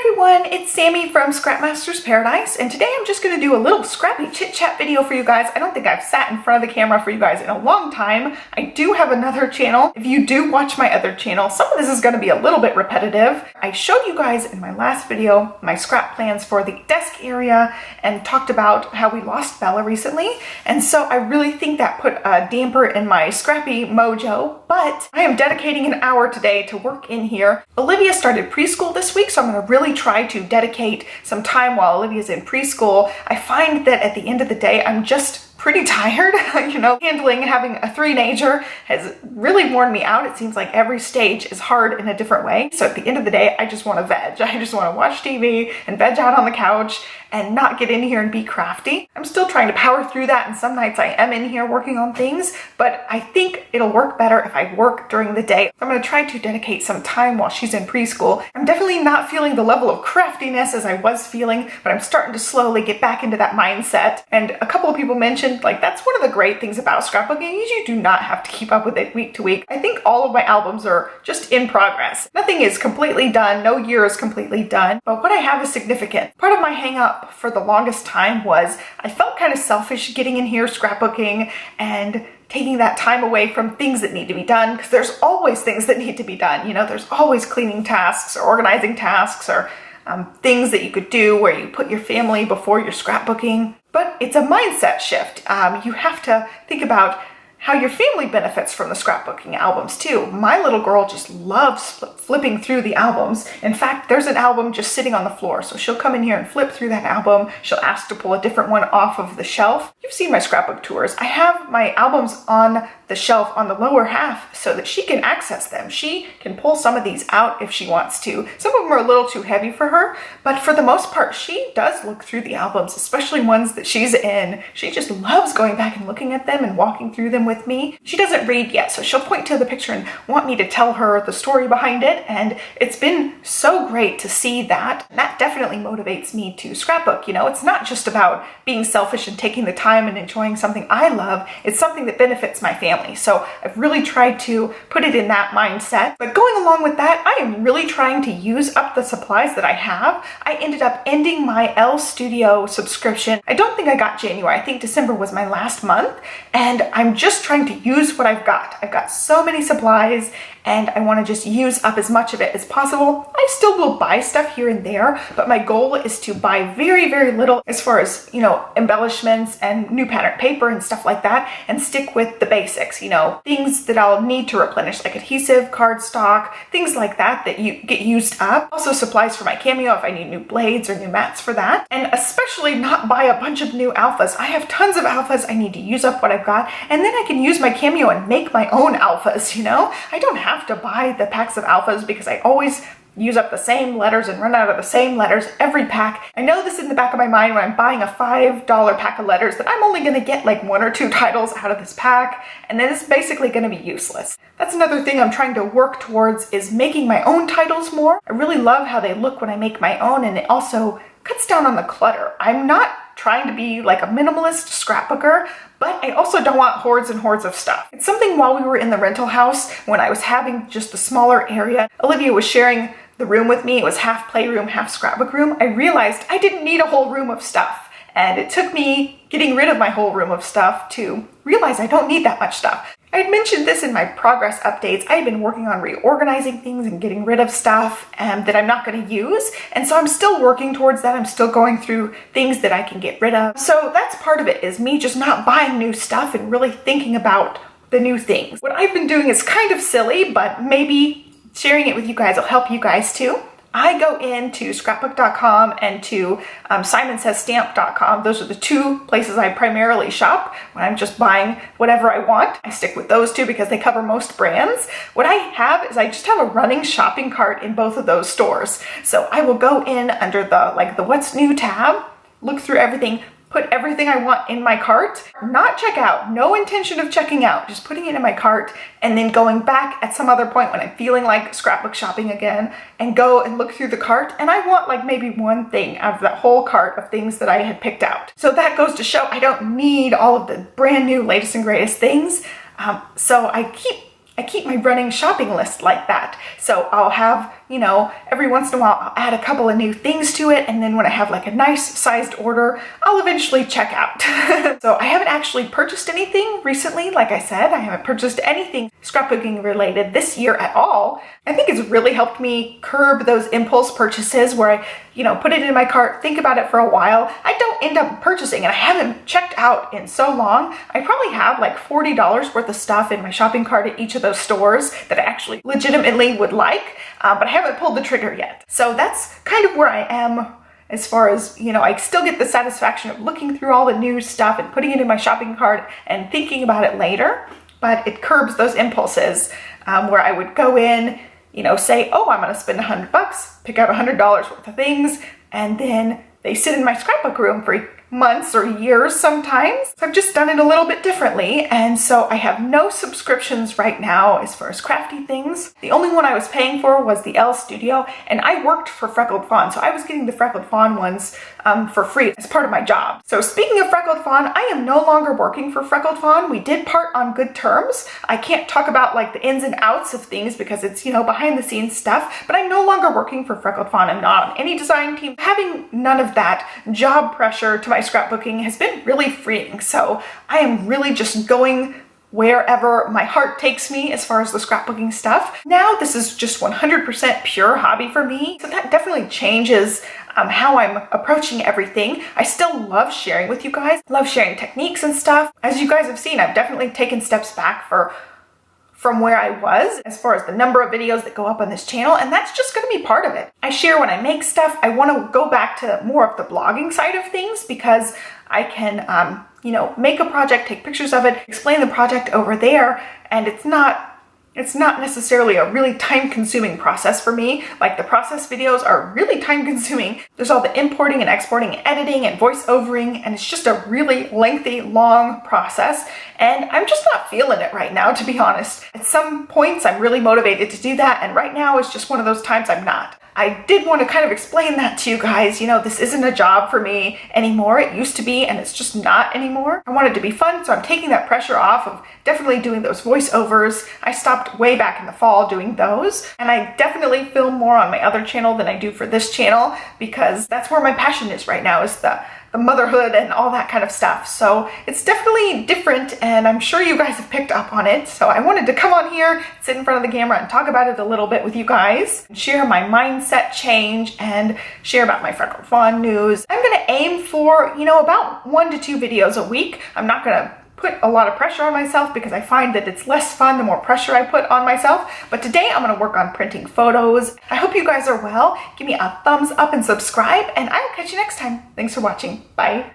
Everyone, it's Sammy from Scrapmaster's Paradise, and today I'm just going to do a little scrappy chit-chat video for you guys. I don't think I've sat in front of the camera for you guys in a long time. I do have another channel. If you do watch my other channel, some of this is going to be a little bit repetitive. I showed you guys in my last video my scrap plans for the desk area and talked about how we lost Bella recently, and so I really think that put a damper in my scrappy mojo, but I am dedicating an hour today to work in here. Olivia started preschool this week, so I'm going to really try to dedicate some time while Olivia's in preschool. I find that at the end of the day, I'm just pretty tired. Having a three-nager has really worn me out. It seems like every stage is hard in a different way. So at the end of the day, I just want to veg. I just want to watch TV and veg out on the couch and not get in here and be crafty. I'm still trying to power through that, and some nights I am in here working on things, but I think it'll work better if I work during the day. I'm going to try to dedicate some time while she's in preschool. I'm definitely not feeling the level of craftiness as I was feeling, but I'm starting to slowly get back into that mindset. And a couple of people mentioned, like, that's one of the great things about scrapbooking is you do not have to keep up with it week to week. I think all of my albums are just in progress. Nothing is completely done. No year is completely done, but what I have is significant. Part of my hang up for the longest time was I felt kind of selfish getting in here scrapbooking and taking that time away from things that need to be done, because there's always things that need to be done. You know, there's always cleaning tasks or organizing tasks or things that you could do where you put your family before your scrapbooking. But it's a mindset shift. You have to think about how your family benefits from the scrapbooking albums too. My little girl just loves flipping through the albums. In fact, there's an album just sitting on the floor, so she'll come in here and flip through that album. She'll ask to pull a different one off of the shelf. You've seen my scrapbook tours. I have my albums on the shelf on the lower half so that she can access them. She can pull some of these out if she wants to. Some of them are a little too heavy for her, but for the most part, she does look through the albums, especially ones that she's in. She just loves going back and looking at them and walking through them with me. She doesn't read yet, so she'll point to the picture and want me to tell her the story behind it, and it's been so great to see that. That definitely motivates me to scrapbook. You know, it's not just about being selfish and taking the time and enjoying something I love. It's something that benefits my family. So I've really tried to put it in that mindset. But going along with that, I am really trying to use up the supplies that I have. I ended up ending my L Studio subscription. I don't think I got January. I think December was my last month, and I'm just trying to use what I've got. I've got so many supplies, and I want to just use up as much of it as possible. I still will buy stuff here and there, but my goal is to buy very, very little as far as, you know, embellishments and new pattern paper and stuff like that, and stick with the basics, you know, things that I'll need to replenish, like adhesive, cardstock, things like that that you get used up. Also supplies for my cameo if I need new blades or new mats for that, and especially not buy a bunch of new alphas. I have tons of alphas. I need to use up what I've got, and then I can use my cameo and make my own alphas, you know? I don't have to buy the packs of alphas because I always use up the same letters and run out of the same letters every pack. I know this in the back of my mind when I'm buying a $5 pack of letters that I'm only going to get like 1 or 2 titles out of this pack, and then it's basically going to be useless. That's another thing I'm trying to work towards, is making my own titles more. I really love how they look when I make my own, and it also cuts down on the clutter. I'm not trying to be like a minimalist scrapbooker, but I also don't want hordes and hordes of stuff. It's something while we were in the rental house, when I was having just a smaller area, Olivia was sharing the room with me. It was half playroom, half scrapbook room. I realized I didn't need a whole room of stuff. And it took me getting rid of my whole room of stuff to realize I don't need that much stuff. I had mentioned this in my progress updates. I had been working on reorganizing things and getting rid of stuff that I'm not going to use. And so I'm still working towards that. I'm still going through things that I can get rid of. So that's part of it, is me just not buying new stuff and really thinking about the new things. What I've been doing is kind of silly, but maybe sharing it with you guys will help you guys too. I go into scrapbook.com and to simonsaysstamp.com. Those are the 2 places I primarily shop when I'm just buying whatever I want. I stick with those 2 because they cover most brands. What I have is I just have a running shopping cart in both of those stores. So I will go in under the What's New tab, look through everything, put everything I want in my cart, not check out, no intention of checking out, just putting it in my cart and then going back at some other point when I'm feeling like scrapbook shopping again and go and look through the cart, and I want like maybe one thing out of that whole cart of things that I had picked out. So that goes to show I don't need all of the brand new latest and greatest things. So I keep my running shopping list like that. So I'll have, you know, every once in a while I'll add a couple of new things to it, and then when I have like a nice sized order, I'll eventually check out. So I haven't actually purchased anything recently. Like I said, I haven't purchased anything scrapbooking related this year at all. I think it's really helped me curb those impulse purchases where I, you know, put it in my cart, think about it for a while. I don't end up purchasing, and I haven't checked out in so long. I probably have like $40 worth of stuff in my shopping cart at each of those stores that I actually legitimately would like, but I haven't pulled the trigger yet. So that's kind of where I am as far as, you know, I still get the satisfaction of looking through all the new stuff and putting it in my shopping cart and thinking about it later, but it curbs those impulses where I would go in, you know, say, oh, I'm gonna spend $100, pick out $100 worth of things, and then they sit in my scrapbook room for months or years sometimes. So I've just done it a little bit differently, and so I have no subscriptions right now as far as crafty things. The only one I was paying for was the L Studio, and I worked for Freckled Fawn, so I was getting the Freckled Fawn ones for free as part of my job. So speaking of Freckled Fawn, I am no longer working for Freckled Fawn. We did part on good terms. I can't talk about like the ins and outs of things because it's, you know, behind the scenes stuff, but I'm no longer working for Freckled Fawn. I'm not on any design team. Having none of that job pressure to my scrapbooking has been really freeing. So I am really just going wherever my heart takes me as far as the scrapbooking stuff. Now this is just 100% pure hobby for me. So that definitely changes how I'm approaching everything. I still love sharing with you guys, love sharing techniques and stuff. As you guys have seen, I've definitely taken steps back from where I was as far as the number of videos that go up on this channel, and that's just gonna be part of it. I share when I make stuff. I wanna go back to more of the blogging side of things because I can, you know, make a project, take pictures of it, explain the project over there, and it's not necessarily a really time-consuming process for me. Like the process videos are really time-consuming. There's all the importing and exporting and editing and voice-overing, and it's just a really lengthy, long process, and I'm just not feeling it right now, to be honest. At some points, I'm really motivated to do that, and right now is just one of those times I'm not. I did want to kind of explain that to you guys. You know, this isn't a job for me anymore. It used to be, and it's just not anymore. I want it to be fun, so I'm taking that pressure off of definitely doing those voiceovers. I stopped way back in the fall doing those, and I definitely film more on my other channel than I do for this channel because that's where my passion is right now, is the motherhood and all that kind of stuff. So it's definitely different, and I'm sure you guys have picked up on it. So I wanted to come on here, sit in front of the camera, and talk about it a little bit with you guys, and share my mindset change and share about my Freckled Fawn news. I'm gonna aim for, you know, about 1 to 2 videos a week. I'm not gonna put a lot of pressure on myself because I find that it's less fun the more pressure I put on myself. But today I'm gonna work on printing photos. I hope you guys are well. Give me a thumbs up and subscribe, and I will catch you next time. Thanks for watching. Bye.